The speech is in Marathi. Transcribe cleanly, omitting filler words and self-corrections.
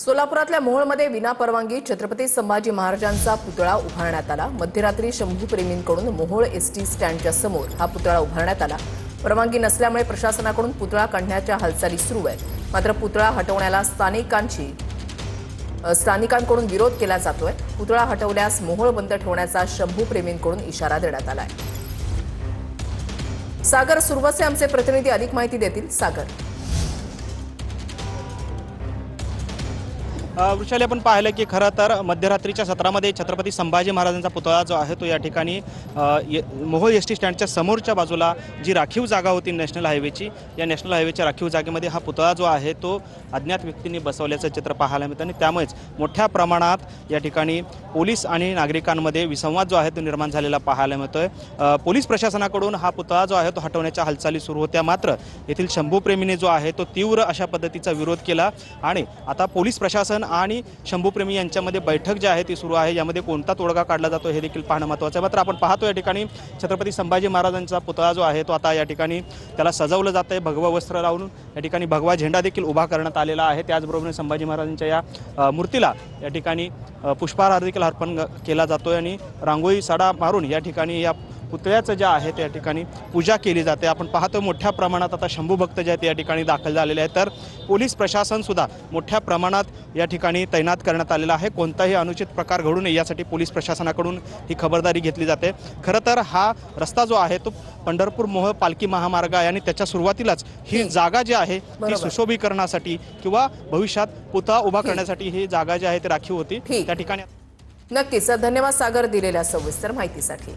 सोलापुरातल्या मोहोळमध्ये विनापरवानगी छत्रपती संभाजी महाराजांचा पुतळा उभारण्यात आला। मध्यरात्री शंभूप्रेमींकडून मोहोळ एसटी स्टँडच्या समोर हा पुतळा उभारण्यात आला। परवानगी नसल्यामुळे प्रशासनाकडून पुतळा काढण्याच्या हालचाली सुरू आहेत। मात्र पुतळा हटवण्याला स्थानिकांकडून विरोध केला जातोय। पुतळा हटवल्यास मोहोळ बंद ठेवण्याचा शंभूप्रेमींकडून इशारा देण्यात आलाय। सागर सुरवसे आमचे प्रतिनिधी अधिक माहिती देतील। सागर, वृषाली, आपण पाहिलं की खरं तर मध्यरात्रीच्या सत्रामध्ये छत्रपती संभाजी महाराजांचा पुतळा जो आहे तो या ठिकाणी मोहोळ एसटी स्टँडच्या समोरच्या बाजूला जी राखीव जागा होती नॅशनल हायवेची, या नॅशनल हायवेच्या राखीव जागेमध्ये हा पुतळा जो आहे तो अज्ञात व्यक्तींनी बसवल्याचं चित्र पाहायला मिळतं आणि त्यामुळेच मोठ्या प्रमाणात या ठिकाणी पोलीस आणि नागरिकांमध्ये विसंवाद जो आहे तो निर्माण झालेला पाहायला मिळतोय। पोलीस प्रशासनाकडून हा पुतळा जो आहे तो हटवण्याच्या हालचाली सुरू होत्या, मात्र येथील शंभूप्रेमीने जो आहे तो तीव्र अशा पद्धतीचा विरोध केला आणि आता पोलीस प्रशासन आणि शंभूप्रेमी यांच्यामध्ये बैठक जी आहे ती सुरू आहे। यामध्ये कोणता तोडगा काढला जातो हे देखील पाहणं महत्त्वाचं आहे। मात्र आपण पाहतो या ठिकाणी छत्रपती संभाजी महाराजांचा पुतळा जो आहे तो आता या ठिकाणी त्याला सजवलं जातं आहे। भगवा वस्त्र लावून या ठिकाणी भगवा झेंडा देखील उभा करण्यात आलेला आहे। त्याचबरोबर संभाजी महाराजांच्या या मूर्तीला या ठिकाणी पुष्पहार देखील अर्पण केला जातोय आणि रांगोळी सडा मारून या ठिकाणी या पुतळ्याचं जे आहे त्या ठिकाणी पूजा केली जाते। आपण पाहतो मोठ्या प्रमाणात आता शंभू भक्त जे आहेत या ठिकाणी दाखल झालेले आहेत, तर पोलीस प्रशासन सुद्धा मोठ्या प्रमाणात या ठिकाणी तैनात करण्यात आलेला आहे। कोणताही अनुचित प्रकार घडू नये यासाठी पोलीस प्रशासनाकडून ही खबरदारी घेतली जाते। खरं तर हा रस्ता जो आहे तो पंढरपूर मोहोळ पालखी महामार्ग आहे आणि त्याच्या सुरुवातीलाच ही जागा जी आहे ती सुशोभीकरणासाठी किंवा भविष्यात पुतळा उभा करण्यासाठी ही जागा जी आहे ती राखीव होती। त्या ठिकाणी नक्कीच धन्यवाद सागर दिलेल्या सविस्तर माहितीसाठी।